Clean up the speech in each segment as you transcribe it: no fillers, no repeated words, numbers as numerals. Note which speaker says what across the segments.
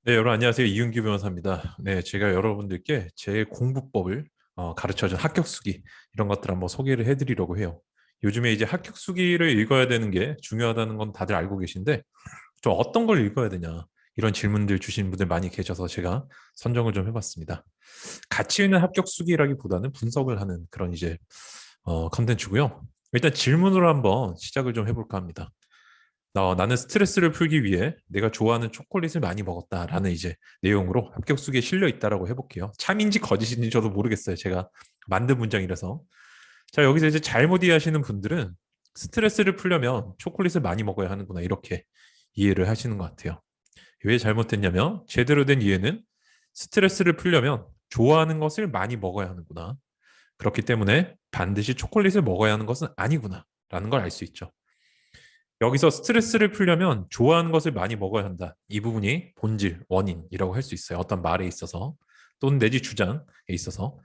Speaker 1: 네, 여러분 안녕하세요. 이윤규 변호사입니다. 네, 제가 여러분들께 제 공부법을 가르쳐준 합격수기 이런 것들 한번 소개를 해드리려고 해요. 요즘에 이제 합격수기를 읽어야 되는 게 중요하다는 건 다들 알고 계신데 좀 어떤 걸 읽어야 되냐 이런 질문들 주신 분들 많이 계셔서 제가 선정을 좀 해봤습니다. 가치 있는 합격수기라기보다는 분석을 하는 그런 이제 컨텐츠고요. 일단 질문으로 한번 시작을 좀 해볼까 합니다. 나는 스트레스를 풀기 위해 내가 좋아하는 초콜릿을 많이 먹었다라는 이제 내용으로 합격수기에 실려 있다라고 해볼게요. 참인지 거짓인지 저도 모르겠어요. 제가 만든 문장이라서. 자, 여기서 이제 잘못 이해하시는 분들은 스트레스를 풀려면 초콜릿을 많이 먹어야 하는구나 이렇게 이해를 하시는 것 같아요. 왜 잘못됐냐면 제대로 된 이해는 스트레스를 풀려면 좋아하는 것을 많이 먹어야 하는구나. 그렇기 때문에 반드시 초콜릿을 먹어야 하는 것은 아니구나 라는 걸 알 수 있죠. 여기서 스트레스를 풀려면 좋아하는 것을 많이 먹어야 한다. 이 부분이 본질, 원인이라고 할 수 있어요. 어떤 말에 있어서 또는 내지 주장에 있어서.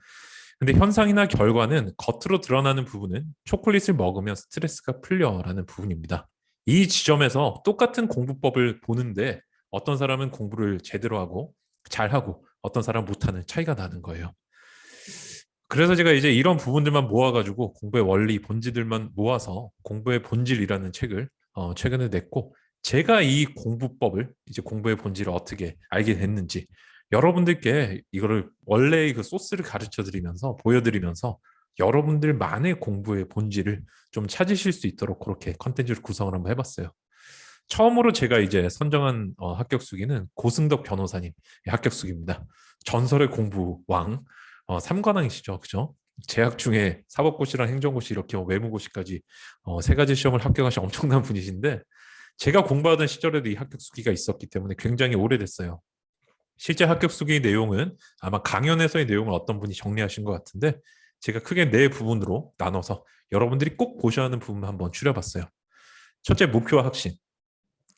Speaker 1: 근데 현상이나 결과는 겉으로 드러나는 부분은 초콜릿을 먹으면 스트레스가 풀려라는 부분입니다. 이 지점에서 똑같은 공부법을 보는데 어떤 사람은 공부를 제대로 하고 잘하고 어떤 사람은 못하는 차이가 나는 거예요. 그래서 제가 이제 이런 부분들만 모아가지고 공부의 원리, 본질들만 모아서 공부의 본질이라는 책을 최근에 냈고, 제가 이 공부법을 이제 공부의 본질을 어떻게 알게 됐는지 여러분들께 이거를 원래의 그 소스를 가르쳐 드리면서 보여드리면서 여러분들만의 공부의 본질을 좀 찾으실 수 있도록 그렇게 컨텐츠를 구성을 한번 해봤어요. 처음으로 제가 이제 선정한 합격수기는 고승덕 변호사님 합격수기입니다. 전설의 공부왕, 삼관왕이시죠, 그죠? 재학 중에 사법고시랑 행정고시 이렇게 외무고시까지 세 가지 시험을 합격하신 엄청난 분이신데 제가 공부하던 시절에도 이 합격수기가 있었기 때문에 굉장히 오래됐어요. 실제 합격수기 내용은 아마 강연에서의 내용을 어떤 분이 정리하신 것 같은데 제가 크게 네 부분으로 나눠서 여러분들이 꼭 보셔야 하는 부분 한번 추려봤어요. 첫째, 목표와 확신.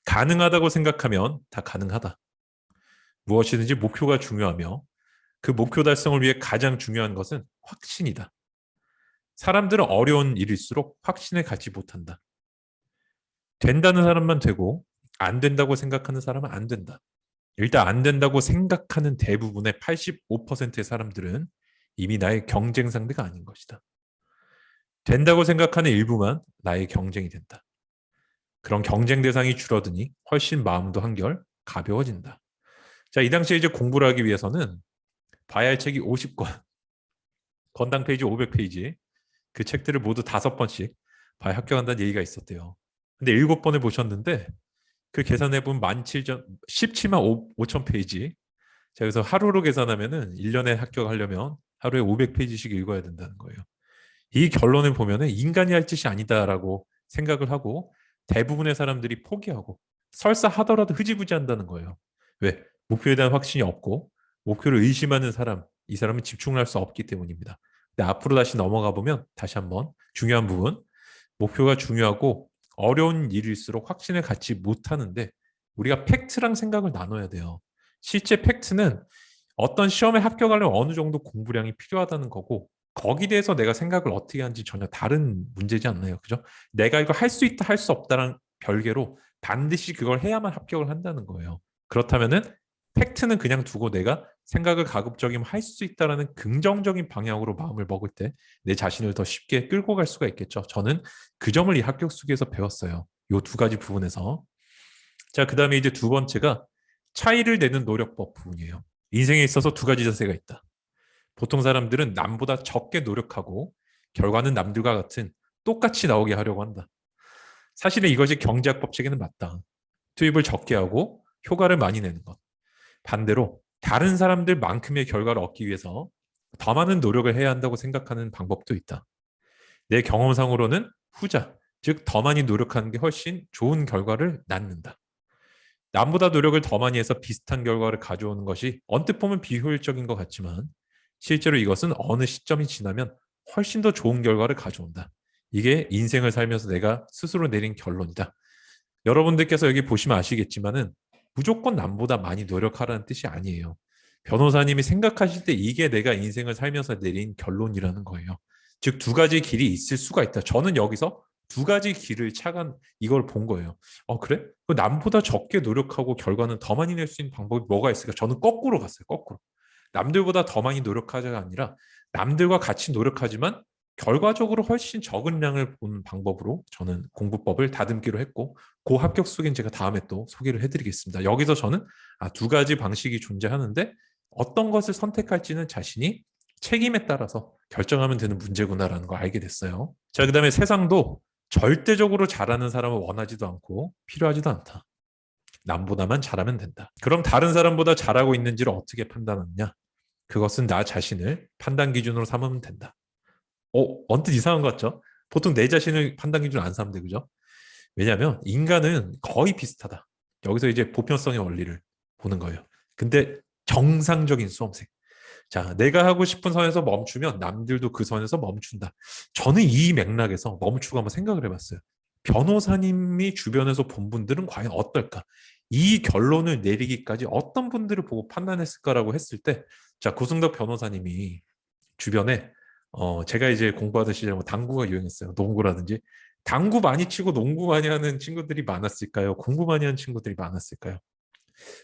Speaker 1: 가능하다고 생각하면 다 가능하다. 무엇이든지 목표가 중요하며 그 목표 달성을 위해 가장 중요한 것은 확신이다. 사람들은 어려운 일일수록 확신을 갖지 못한다. 된다는 사람만 되고 안 된다고 생각하는 사람은 안 된다. 일단 안 된다고 생각하는 대부분의 85%의 사람들은 이미 나의 경쟁 상대가 아닌 것이다. 된다고 생각하는 일부만 나의 경쟁이 된다. 그런 경쟁 대상이 줄어드니 훨씬 마음도 한결 가벼워진다. 자, 이 당시에 이제 공부를 하기 위해서는 봐야 할 책이 50권, 건당 페이지 500페이지, 그 책들을 모두 5번씩 봐야 합격한다는 얘기가 있었대요. 근데 7번을 보셨는데 그 계산해보면 17만 5천 페이지. 자, 그래서 하루로 계산하면은 1년에 합격하려면 하루에 500페이지씩 읽어야 된다는 거예요. 이 결론을 보면은 인간이 할 짓이 아니다라고 생각을 하고 대부분의 사람들이 포기하고 설사 하더라도 흐지부지 한다는 거예요. 왜? 목표에 대한 확신이 없고 목표를 의심하는 사람, 이 사람은 집중을 할 수 없기 때문입니다. 근데 앞으로 다시 넘어가 보면 다시 한번 중요한 부분, 목표가 중요하고 어려운 일일수록 확신을 갖지 못하는데 우리가 팩트랑 생각을 나눠야 돼요. 실제 팩트는 어떤 시험에 합격하려면 어느 정도 공부량이 필요하다는 거고 거기에 대해서 내가 생각을 어떻게 하는지 전혀 다른 문제지 않나요? 그죠? 내가 이거 할 수 있다, 할 수 없다랑 별개로 반드시 그걸 해야만 합격을 한다는 거예요. 그렇다면은 팩트는 그냥 두고 내가 생각을 가급적이면 할 수 있다라는 긍정적인 방향으로 마음을 먹을 때 내 자신을 더 쉽게 끌고 갈 수가 있겠죠. 저는 그 점을 이 합격 수기에서 배웠어요. 요 두 가지 부분에서. 자, 그 다음에 이제 두 번째가 차이를 내는 노력법 부분이에요. 인생에 있어서 두 가지 자세가 있다. 보통 사람들은 남보다 적게 노력하고 결과는 남들과 같은 똑같이 나오게 하려고 한다. 사실은 이것이 경제학 법칙에는 맞다. 투입을 적게 하고 효과를 많이 내는 것. 반대로 다른 사람들만큼의 결과를 얻기 위해서 더 많은 노력을 해야 한다고 생각하는 방법도 있다. 내 경험상으로는 후자, 즉 더 많이 노력하는 게 훨씬 좋은 결과를 낳는다. 남보다 노력을 더 많이 해서 비슷한 결과를 가져오는 것이 언뜻 보면 비효율적인 것 같지만 실제로 이것은 어느 시점이 지나면 훨씬 더 좋은 결과를 가져온다. 이게 인생을 살면서 내가 스스로 내린 결론이다. 여러분들께서 여기 보시면 아시겠지만은 무조건 남보다 많이 노력하라는 뜻이 아니에요. 변호사님이 생각하실 때 이게 내가 인생을 살면서 내린 결론이라는 거예요. 즉 두 가지 길이 있을 수가 있다. 저는 여기서 두 가지 길을 차간 이걸 본 거예요. 그래? 그 남보다 적게 노력하고 결과는 더 많이 낼 수 있는 방법이 뭐가 있을까? 저는 거꾸로 갔어요. 거꾸로. 남들보다 더 많이 노력하자가 아니라 남들과 같이 노력하지만 결과적으로 훨씬 적은 양을 보는 방법으로 저는 공부법을 다듬기로 했고, 그 합격 수기는 제가 다음에 또 소개를 해드리겠습니다. 여기서 저는 두 가지 방식이 존재하는데 어떤 것을 선택할지는 자신이 책임에 따라서 결정하면 되는 문제구나라는 걸 알게 됐어요. 자, 그다음에 세상도 절대적으로 잘하는 사람을 원하지도 않고 필요하지도 않다. 남보다만 잘하면 된다. 그럼 다른 사람보다 잘하고 있는지를 어떻게 판단하느냐? 그것은 나 자신을 판단 기준으로 삼으면 된다. 언뜻 이상한 것 같죠? 보통 내 자신을 판단 기준 안 삼는데, 그죠? 왜냐하면 인간은 거의 비슷하다. 여기서 이제 보편성의 원리를 보는 거예요. 근데 정상적인 수험생. 자, 내가 하고 싶은 선에서 멈추면 남들도 그 선에서 멈춘다. 저는 이 맥락에서 멈추고 한번 생각을 해봤어요. 변호사님이 주변에서 본 분들은 과연 어떨까? 이 결론을 내리기까지 어떤 분들을 보고 판단했을까라고 했을 때, 자, 고승덕 변호사님이 주변에 제가 이제 공부하던 시절에 뭐 당구가 유행했어요. 농구라든지. 당구 많이 치고 농구 많이 하는 친구들이 많았을까요? 공부 많이 하는 친구들이 많았을까요?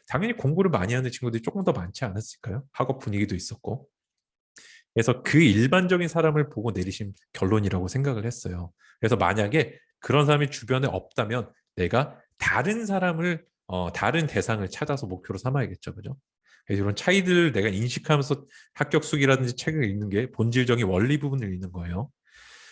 Speaker 1: 당연히 공부를 많이 하는 친구들이 조금 더 많지 않았을까요? 학업 분위기도 있었고. 그래서 그 일반적인 사람을 보고 내리신 결론이라고 생각을 했어요. 그래서 만약에 그런 사람이 주변에 없다면 내가 다른 사람을, 다른 대상을 찾아서 목표로 삼아야겠죠. 그죠? 그래서 이런 차이들을 내가 인식하면서 합격수기라든지 책을 읽는 게 본질적인 원리 부분을 읽는 거예요.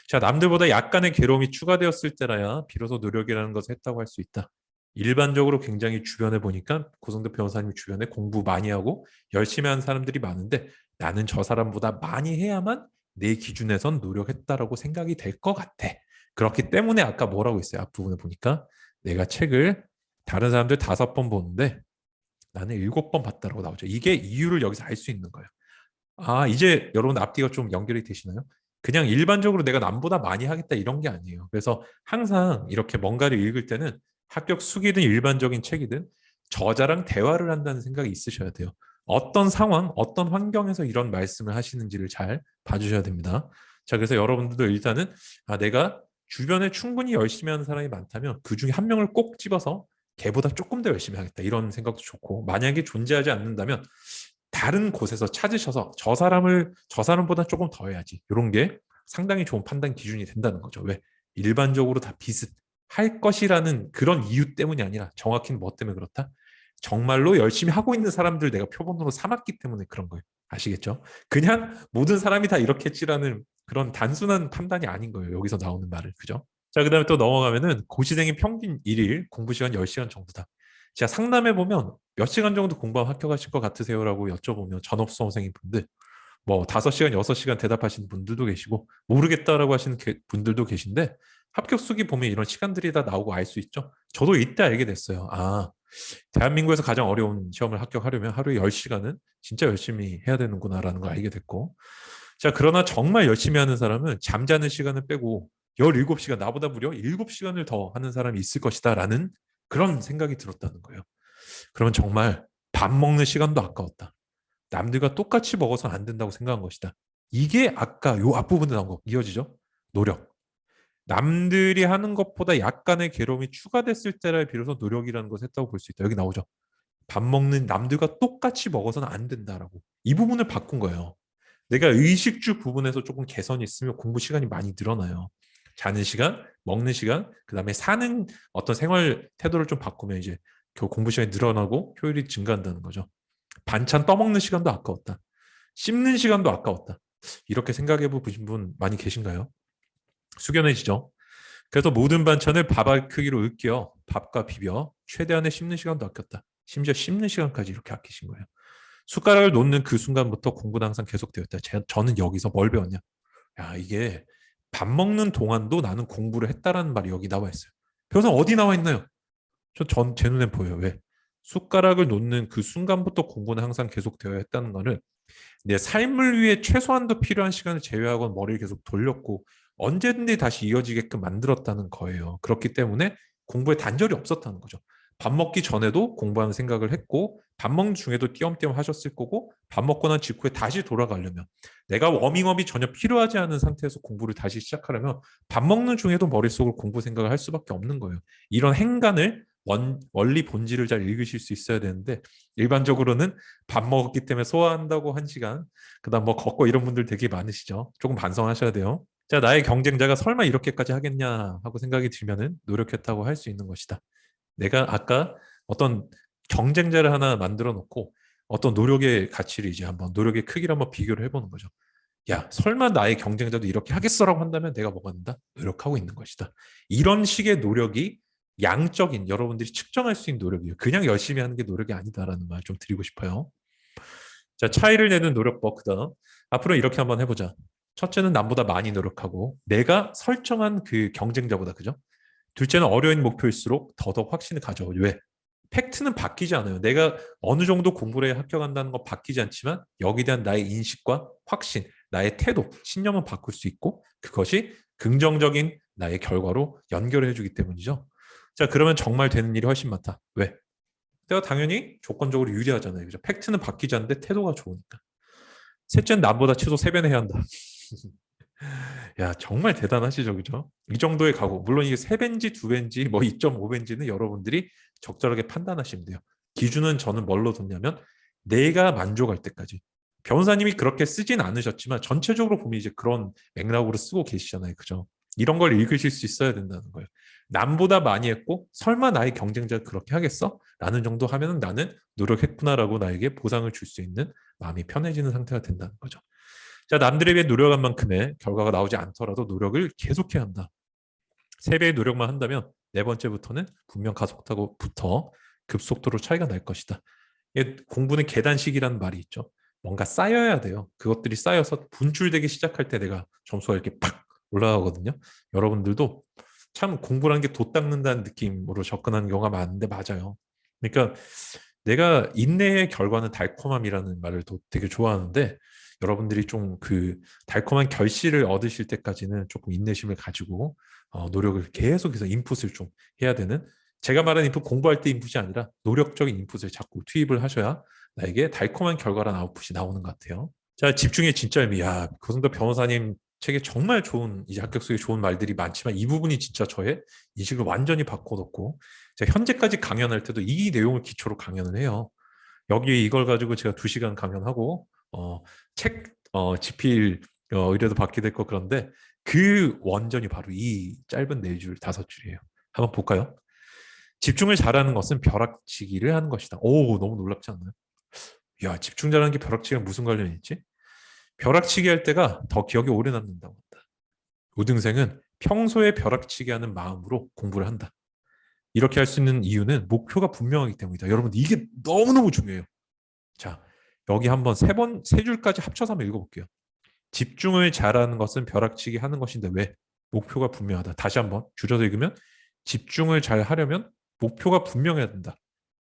Speaker 1: 자, 남들보다 약간의 괴로움이 추가되었을 때라야 비로소 노력이라는 것을 했다고 할 수 있다. 일반적으로 굉장히 주변에 보니까 고성대 변호사님 주변에 공부 많이 하고 열심히 하는 사람들이 많은데 나는 저 사람보다 많이 해야만 내 기준에선 노력했다라고 생각이 될 것 같아. 그렇기 때문에 아까 뭐라고 했어요? 앞부분에 보니까 내가 책을 다른 사람들 5번 보는데 나는 7번 봤다라고 나오죠. 이게 이유를 여기서 알 수 있는 거예요. 이제 여러분 앞뒤가 좀 연결이 되시나요? 그냥 일반적으로 내가 남보다 많이 하겠다 이런 게 아니에요. 그래서 항상 이렇게 뭔가를 읽을 때는 합격 수기든 일반적인 책이든 저자랑 대화를 한다는 생각이 있으셔야 돼요. 어떤 상황, 어떤 환경에서 이런 말씀을 하시는지를 잘 봐주셔야 됩니다. 자, 그래서 여러분들도 일단은 내가 주변에 충분히 열심히 하는 사람이 많다면 그 중에 한 명을 꼭 집어서 걔보다 조금 더 열심히 하겠다 이런 생각도 좋고, 만약에 존재하지 않는다면 다른 곳에서 찾으셔서 저 사람보다 조금 더 해야지. 이런 게 상당히 좋은 판단 기준이 된다는 거죠. 왜? 일반적으로 다 비슷할 것이라는 그런 이유 때문이 아니라 정확히는 뭐 때문에 그렇다? 정말로 열심히 하고 있는 사람들 내가 표본으로 삼았기 때문에 그런 거예요. 아시겠죠? 그냥 모든 사람이 다 이렇게 했지라는 그런 단순한 판단이 아닌 거예요. 여기서 나오는 말을. 그죠? 자, 그다음에 또 넘어가면은 고시생의 평균 일일 공부 시간 10시간 정도다. 제가 상담해 보면 몇 시간 정도 공부하면 합격하실 것 같으세요라고 여쭤보면 전업 수험생인 분들 뭐 5시간, 6시간 대답하시는 분들도 계시고 모르겠다라고 하시는 분들도 계신데 합격 수기 보면 이런 시간들이 다 나오고 알 수 있죠. 저도 이때 알게 됐어요. 대한민국에서 가장 어려운 시험을 합격하려면 하루에 10시간은 진짜 열심히 해야 되는구나라는 걸 알게 됐고, 자, 그러나 정말 열심히 하는 사람은 잠자는 시간을 빼고 17시간, 나보다 무려 7시간을 더 하는 사람이 있을 것이다라는 그런 생각이 들었다는 거예요. 그러면 정말 밥 먹는 시간도 아까웠다. 남들과 똑같이 먹어서는 안 된다고 생각한 것이다. 이게 아까 요 앞부분에 나온 거 이어지죠? 노력. 남들이 하는 것보다 약간의 괴로움이 추가됐을 때라 비로소 노력이라는 것을 했다고 볼 수 있다. 여기 나오죠. 밥 먹는 남들과 똑같이 먹어서는 안 된다라고. 이 부분을 바꾼 거예요. 내가 의식주 부분에서 조금 개선이 있으면 공부 시간이 많이 늘어나요. 자는 시간, 먹는 시간, 그다음에 사는 어떤 생활 태도를 좀 바꾸면 이제 공부 시간이 늘어나고 효율이 증가한다는 거죠. 반찬 떠먹는 시간도 아까웠다. 씹는 시간도 아까웠다. 이렇게 생각해 보신 분 많이 계신가요? 숙연해지죠. 그래서 모든 반찬을 밥알 크기로 으깨어 밥과 비벼 최대한의 씹는 시간도 아꼈다. 심지어 씹는 시간까지 이렇게 아끼신 거예요. 숟가락을 놓는 그 순간부터 공부는 항상 계속되었다. 저는 여기서 뭘 배웠냐? 야, 이게 밥 먹는 동안도 나는 공부를 했다라는 말이 여기 나와 있어요. 변호사 어디 나와 있나요? 제 눈엔 보여요. 왜? 숟가락을 놓는 그 순간부터 공부는 항상 계속되어야 했다는 거는 내 삶을 위해 최소한도 필요한 시간을 제외하고 머리를 계속 돌렸고 언제든지 다시 이어지게끔 만들었다는 거예요. 그렇기 때문에 공부에 단절이 없었다는 거죠. 밥 먹기 전에도 공부하는 생각을 했고 밥 먹는 중에도 띄엄띄엄 하셨을 거고 밥 먹고 난 직후에 다시 돌아가려면 내가 워밍업이 전혀 필요하지 않은 상태에서 공부를 다시 시작하려면 밥 먹는 중에도 머릿속으로 공부 생각을 할 수밖에 없는 거예요. 이런 행간을 원리 본질을 잘 읽으실 수 있어야 되는데 일반적으로는 밥 먹었기 때문에 소화한다고 한 시간 그다음 뭐 걷고 이런 분들 되게 많으시죠. 조금 반성하셔야 돼요. 자, 나의 경쟁자가 설마 이렇게까지 하겠냐 하고 생각이 들면은 노력했다고 할 수 있는 것이다. 내가 아까 어떤 경쟁자를 하나 만들어 놓고 어떤 노력의 가치를 이제 한번 노력의 크기를 한번 비교를 해보는 거죠. 야, 설마 나의 경쟁자도 이렇게 하겠어라고 한다면 내가 뭐가 된다? 노력하고 있는 것이다. 이런 식의 노력이 양적인 여러분들이 측정할 수 있는 노력이에요. 그냥 열심히 하는 게 노력이 아니다라는 말 좀 드리고 싶어요. 자, 차이를 내는 노력법 그다음 앞으로 이렇게 한번 해보자. 첫째는 남보다 많이 노력하고 내가 설정한 그 경쟁자보다 그죠? 둘째는 어려운 목표일수록 더더욱 확신을 가져. 왜? 팩트는 바뀌지 않아요. 내가 어느 정도 공부를 해 합격한다는 거 바뀌지 않지만 여기에 대한 나의 인식과 확신, 나의 태도, 신념은 바꿀 수 있고 그것이 긍정적인 나의 결과로 연결해 주기 때문이죠. 자, 그러면 정말 되는 일이 훨씬 많다. 왜? 내가 당연히 조건적으로 유리하잖아요. 그죠? 팩트는 바뀌지 않는데 태도가 좋으니까. 셋째는 남보다 최소 3배는 해야 한다. 야, 정말 대단하시죠, 그죠? 이 정도의 각오. 물론 이게 3배인지 2배인지 뭐 2.5배인지는 여러분들이 적절하게 판단하시면 돼요. 기준은 저는 뭘로 뒀냐면 내가 만족할 때까지. 변호사님이 그렇게 쓰진 않으셨지만 전체적으로 보면 이제 그런 맥락으로 쓰고 계시잖아요, 그죠? 이런 걸 읽으실 수 있어야 된다는 거예요. 남보다 많이 했고 설마 나의 경쟁자가 그렇게 하겠어? 라는 정도 하면 나는 노력했구나라고 나에게 보상을 줄 수 있는 마음이 편해지는 상태가 된다는 거죠. 자, 남들에 비해 노력한 만큼의 결과가 나오지 않더라도 노력을 계속해야 한다. 3배의 노력만 한다면 네 번째부터는 분명 가속도부터 급속도로 차이가 날 것이다. 공부는 계단식이라는 말이 있죠. 뭔가 쌓여야 돼요. 그것들이 쌓여서 분출되기 시작할 때 내가 점수가 이렇게 팍 올라가거든요. 여러분들도 참 공부라는 게 돛 닦는다는 느낌으로 접근하는 경우가 많은데 맞아요. 그러니까 내가 인내의 결과는 달콤함이라는 말을 되게 좋아하는데 여러분들이 좀 그 달콤한 결실을 얻으실 때까지는 조금 인내심을 가지고 노력을 계속해서 인풋을 좀 해야 되는 제가 말하는 인풋 공부할 때 인풋이 아니라 노력적인 인풋을 자꾸 투입을 하셔야 나에게 달콤한 결과란 아웃풋이 나오는 것 같아요. 자, 집중의 진짜 의미. 야, 고승도 변호사님 책에 정말 좋은 이제 합격 속에 좋은 말들이 많지만 이 부분이 진짜 저의 인식을 완전히 바꿔놓고 제가 현재까지 강연할 때도 이 내용을 기초로 강연을 해요. 여기 이걸 가지고 제가 2시간 강연하고 책 집필 의뢰도 받게 될 거 그런데 그 원전이 바로 이 짧은 4줄 5줄이에요. 한번 볼까요? 집중을 잘하는 것은 벼락치기를 하는 것이다. 오, 너무 놀랍지 않나요? 야, 집중 잘하는 게 벼락치기랑 무슨 관련이 있지? 벼락치기 할 때가 더 기억에 오래 남는다고 한다. 우등생은 평소에 벼락치기 하는 마음으로 공부를 한다. 이렇게 할 수 있는 이유는 목표가 분명하기 때문이다. 여러분, 이게 너무너무 중요해요. 자, 여기 한번 3줄까지 합쳐서 한번 읽어볼게요. 집중을 잘하는 것은 벼락치기 하는 것인데 왜? 목표가 분명하다. 다시 한번 줄여서 읽으면 집중을 잘 하려면 목표가 분명해야 된다.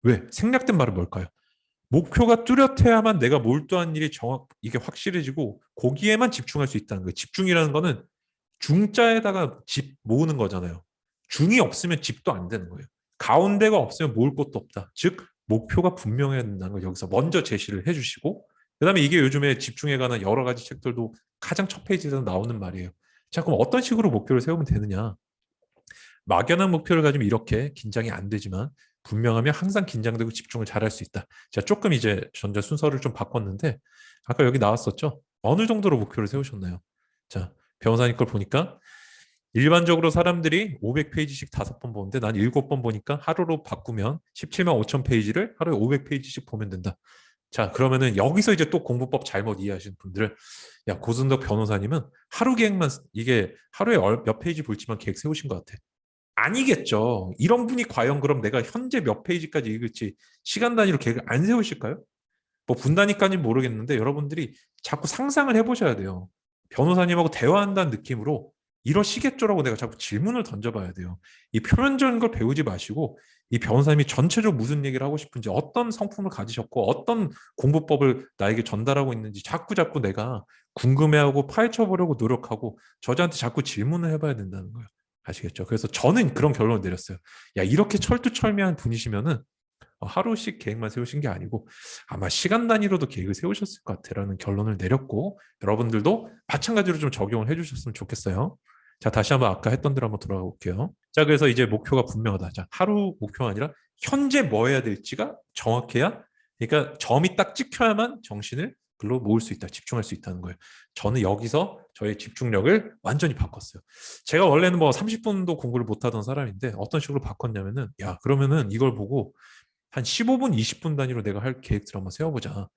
Speaker 1: 왜? 생략된 말은 뭘까요? 목표가 뚜렷해야만 내가 몰두한 일이 이게 확실해지고 거기에만 집중할 수 있다는 거예요. 집중이라는 거는 중자에다가 집 모으는 거잖아요. 중이 없으면 집도 안 되는 거예요. 가운데가 없으면 모을 것도 없다. 즉 목표가 분명해야 된다는 걸 여기서 먼저 제시를 해주시고 그다음에 이게 요즘에 집중에 관한 여러 가지 책들도 가장 첫 페이지에서 나오는 말이에요. 자, 그럼 어떤 식으로 목표를 세우면 되느냐? 막연한 목표를 가지면 이렇게 긴장이 안 되지만 분명하면 항상 긴장되고 집중을 잘할 수 있다. 자, 조금 이제 전자 순서를 좀 바꿨는데 아까 여기 나왔었죠? 어느 정도로 목표를 세우셨나요? 자, 변호사님 걸 보니까 일반적으로 사람들이 500페이지씩 5번 보는데 난 7번 보니까 하루로 바꾸면 17만 5천 페이지를 하루에 500페이지씩 보면 된다. 자, 그러면은 여기서 이제 또 공부법 잘못 이해하시는 분들은 야, 고순덕 변호사님은 하루 계획만 이게 하루에 몇 페이지 볼지만 계획 세우신 것 같아. 아니겠죠. 이런 분이 과연 그럼 내가 현재 몇 페이지까지 읽을지 시간 단위로 계획을 안 세우실까요? 뭐 분단위까지는 모르겠는데 여러분들이 자꾸 상상을 해보셔야 돼요. 변호사님하고 대화한다는 느낌으로 이러시겠죠라고 내가 자꾸 질문을 던져봐야 돼요. 이 표면적인 걸 배우지 마시고 이 변호사님이 전체적으로 무슨 얘기를 하고 싶은지 어떤 성품을 가지셨고 어떤 공부법을 나에게 전달하고 있는지 자꾸 내가 궁금해하고 파헤쳐 보려고 노력하고 저자한테 자꾸 질문을 해봐야 된다는 거예요. 아시겠죠? 그래서 저는 그런 결론을 내렸어요. 야, 이렇게 철두철미한 분이시면은 하루씩 계획만 세우신 게 아니고 아마 시간 단위로도 계획을 세우셨을 것 같아라는 결론을 내렸고, 여러분들도 마찬가지로 좀 적용을 해주셨으면 좋겠어요. 자, 다시 한번 아까 했던 대로 한번 돌아가 볼게요. 자, 그래서 이제 목표가 분명하다. 자, 하루 목표가 아니라 현재 뭐 해야 될지가 정확해야, 그러니까 점이 딱 찍혀야만 정신을 글로 모을 수 있다, 집중할 수 있다는 거예요. 저는 여기서 저의 집중력을 완전히 바꿨어요. 제가 원래는 뭐 30분도 공부를 못 하던 사람인데 어떤 식으로 바꿨냐면은, 야, 그러면은 이걸 보고 한 15분, 20분 단위로 내가 할 계획들 한번 세워보자.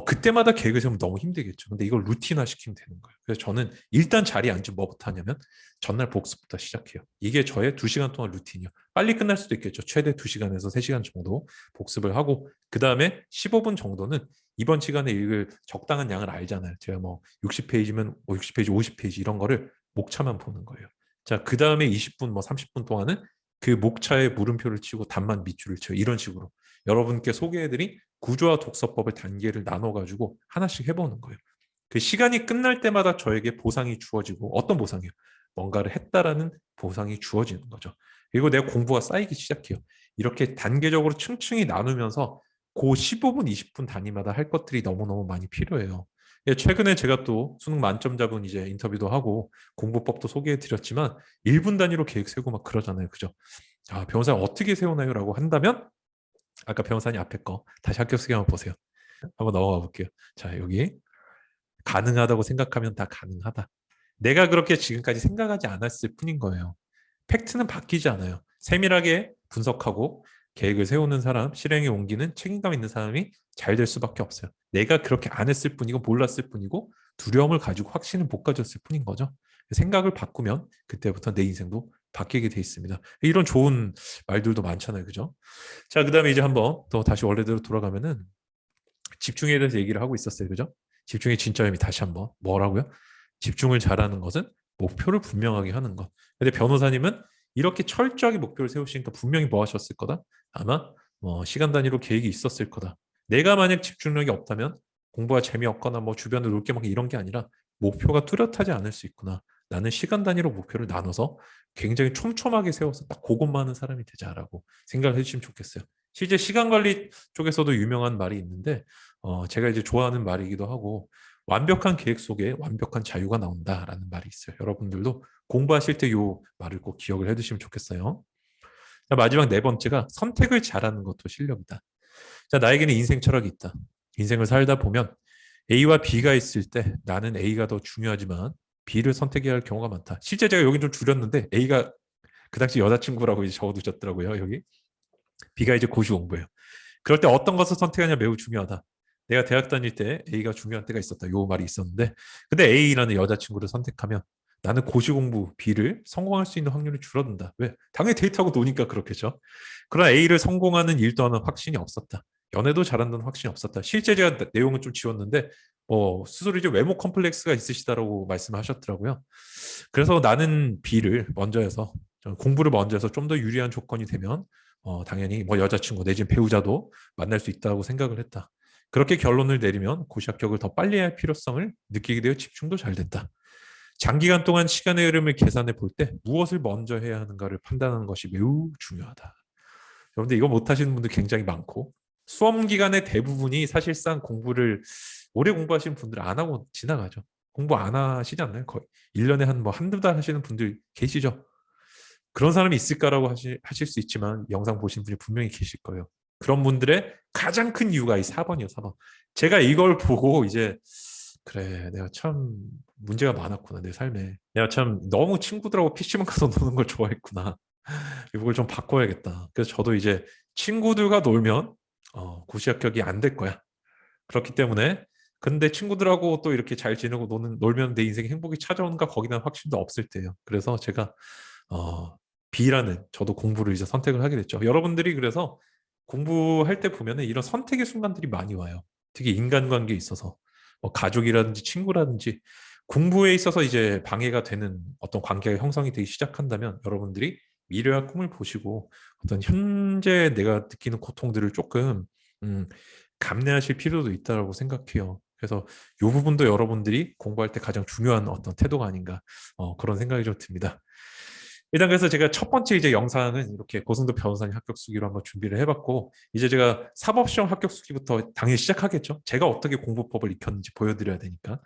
Speaker 1: 그때마다 계획을 세우면 너무 힘들겠죠. 근데 이걸 루틴화 시키면 되는 거예요. 그래서 저는 일단 자리에 앉으면 뭐부터 하냐면 전날 복습부터 시작해요. 이게 저의 2시간 동안 루틴이요. 빨리 끝날 수도 있겠죠. 최대 2시간에서 3시간 정도 복습을 하고, 그 다음에 15분 정도는 이번 시간에 읽을 적당한 양을 알잖아요. 제가 뭐 60페이지면 60페이지, 50페이지 이런 거를 목차만 보는 거예요. 자, 그 다음에 20분, 뭐 30분 동안은 그 목차에 물음표를 치고 답만 밑줄을 쳐요. 이런 식으로 여러분께 소개해드린 구조화 독서법의 단계를 나눠가지고 하나씩 해보는 거예요. 그 시간이 끝날 때마다 저에게 보상이 주어지고, 어떤 보상이요? 뭔가를 했다라는 보상이 주어지는 거죠. 그리고 내가 공부가 쌓이기 시작해요. 이렇게 단계적으로 층층이 나누면서 그 15분, 20분 단위마다 할 것들이 너무너무 많이 필요해요. 예, 최근에 제가 또 수능 만점자분 이제 인터뷰도 하고 공부법도 소개해 드렸지만 1분 단위로 계획 세우고 막 그러잖아요. 그죠? 아, 변호사 어떻게 세우나요? 라고 한다면 아까 변호사님 앞에 거 다시 합격 쓰기 한번 보세요. 한번 넘어가 볼게요. 자, 여기 가능하다고 생각하면 다 가능하다. 내가 그렇게 지금까지 생각하지 않았을 뿐인 거예요. 팩트는 바뀌지 않아요. 세밀하게 분석하고 계획을 세우는 사람, 실행에 옮기는 책임감 있는 사람이 잘 될 수밖에 없어요. 내가 그렇게 안 했을 뿐이고 몰랐을 뿐이고 두려움을 가지고 확신을 못 가졌을 뿐인 거죠. 생각을 바꾸면 그때부터 내 인생도 바뀌게 돼 있습니다. 이런 좋은 말들도 많잖아요. 그죠? 자, 그다음에 이제 한번 또 다시 원래대로 돌아가면은 집중에 대해서 얘기를 하고 있었어요. 그죠? 집중의 진짜임이 다시 한번 뭐라고요? 집중을 잘하는 것은 목표를 분명하게 하는 것. 근데 변호사님은 이렇게 철저하게 목표를 세우시니까 분명히 뭐 하셨을 거다? 아마 시간 단위로 계획이 있었을 거다. 내가 만약 집중력이 없다면 공부가 재미없거나 뭐 주변을 놀게 막 이런 게 아니라 목표가 뚜렷하지 않을 수 있구나. 나는 시간 단위로 목표를 나눠서 굉장히 촘촘하게 세워서 딱 그것만 하는 사람이 되자라고 생각을 해주시면 좋겠어요. 실제 시간 관리 쪽에서도 유명한 말이 있는데, 제가 이제 좋아하는 말이기도 하고, 완벽한 계획 속에 완벽한 자유가 나온다라는 말이 있어요. 여러분들도 공부하실 때 이 말을 꼭 기억을 해두시면 좋겠어요. 자, 마지막 네 번째가 선택을 잘하는 것도 실력이다. 자, 나에게는 인생 철학이 있다. 인생을 살다 보면 A와 B가 있을 때 나는 A가 더 중요하지만 B를 선택해야 할 경우가 많다. 실제 제가 여기 좀 줄였는데 A가 그 당시 여자친구라고 이제 적어두셨더라고요. 여기 B가 이제 고시 공부예요. 그럴 때 어떤 것을 선택하냐 매우 중요하다. 내가 대학 다닐 때 A가 중요한 때가 있었다. 요 말이 있었는데, 근데 A라는 여자친구를 선택하면 나는 고시 공부 B를 성공할 수 있는 확률이 줄어든다. 왜? 당연히 데이트하고 노니까 그렇겠죠. 그러나 A를 성공하는 일도 하는 확신이 없었다. 연애도 잘한다는 확신이 없었다. 실제 제가 내용은 좀 지웠는데 스스로 이제 외모 컴플렉스가 있으시다라고 말씀하셨더라고요. 그래서 나는 B를 먼저 해서 공부를 먼저 해서 좀 더 유리한 조건이 되면 당연히 뭐 여자친구 내지는 배우자도 만날 수 있다고 생각을 했다. 그렇게 결론을 내리면 고시 합격을 더 빨리 할 필요성을 느끼게 되어 집중도 잘 된다. 장기간 동안 시간의 흐름을 계산해 볼 때 무엇을 먼저 해야 하는가를 판단하는 것이 매우 중요하다. 여러분들 이거 못하시는 분들 굉장히 많고, 수험 기간의 대부분이 사실상 공부를 오래 공부하시는 분들 안 하고 지나가죠. 공부 안 하시지 않나요? 거의 1년에 한 뭐 한두 달 하시는 분들 계시죠? 그런 사람이 있을까라고 하실 수 있지만 영상 보신 분이 분명히 계실 거예요. 그런 분들의 가장 큰 이유가 이 4번이요, 4번. 제가 이걸 보고 이제 그래, 내가 참 문제가 많았구나, 내 삶에. 내가 참 너무 친구들하고 PC방 가서 노는 걸 좋아했구나. 이걸 좀 바꿔야겠다. 그래서 저도 이제 친구들과 놀면 고시 합격이 안 될 거야. 그렇기 때문에, 근데 친구들하고 또 이렇게 잘 지내고 놀면 내 인생에 행복이 찾아오는가 거기에 대한 확신도 없을 때예요. 그래서 제가 B라는 저도 공부를 이제 선택을 하게 됐죠. 여러분들이 그래서 공부할 때 보면은 이런 선택의 순간들이 많이 와요. 특히 인간관계에 있어서 뭐 가족이라든지 친구라든지 공부에 있어서 이제 방해가 되는 어떤 관계가 형성이 되기 시작한다면 여러분들이 미래와 꿈을 보시고 어떤 현재 내가 느끼는 고통들을 조금 음, 감내하실 필요도 있다고 생각해요. 그래서 이 부분도 여러분들이 공부할 때 가장 중요한 어떤 태도가 아닌가 그런 생각이 좀 듭니다. 일단 그래서 제가 첫 번째 이제 영상은 이렇게 고승도 변호사님 합격수기로 한번 준비를 해봤고, 이제 제가 사법시험 합격수기부터 당연히 시작하겠죠. 제가 어떻게 공부법을 익혔는지 보여드려야 되니까.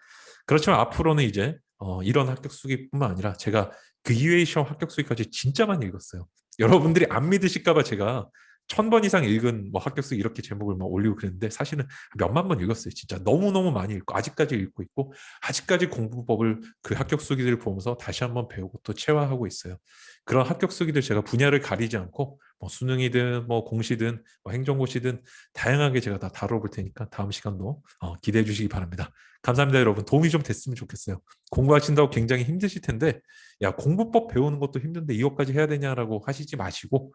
Speaker 1: 그렇지만 앞으로는 이제 이런 합격수기뿐만 아니라 제가 그 이외의 시험 합격수기까지 진짜 많이 읽었어요. 여러분들이 안 믿으실까 봐 제가 1000번 이상 읽은 뭐 합격수기 이렇게 제목을 막 올리고 그랬는데, 사실은 몇만 번 읽었어요. 진짜 너무너무 많이 읽고 아직까지 읽고 있고, 아직까지 공부법을 그 합격수기들을 보면서 다시 한번 배우고 또 체화하고 있어요. 그런 합격수기들 제가 분야를 가리지 않고 뭐 수능이든 뭐 공시든 뭐 행정고시든 다양하게 제가 다 다뤄볼 테니까 다음 시간도 기대해 주시기 바랍니다. 감사합니다, 여러분. 도움이 좀 됐으면 좋겠어요. 공부하신다고 굉장히 힘드실 텐데, 야, 공부법 배우는 것도 힘든데 이것까지 해야 되냐라고 하시지 마시고,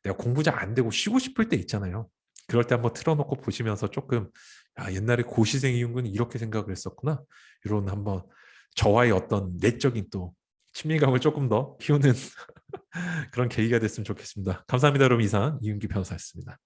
Speaker 1: 내가 공부 잘 안 되고 쉬고 싶을 때 있잖아요. 그럴 때 한번 틀어놓고 보시면서 조금, 야, 옛날에 고시생 이윤근이 이렇게 생각을 했었구나, 이런 한번 저와의 어떤 내적인 또 친밀감을 조금 더 키우는 그런 계기가 됐으면 좋겠습니다. 감사합니다, 여러분. 이상 이윤기 변호사였습니다.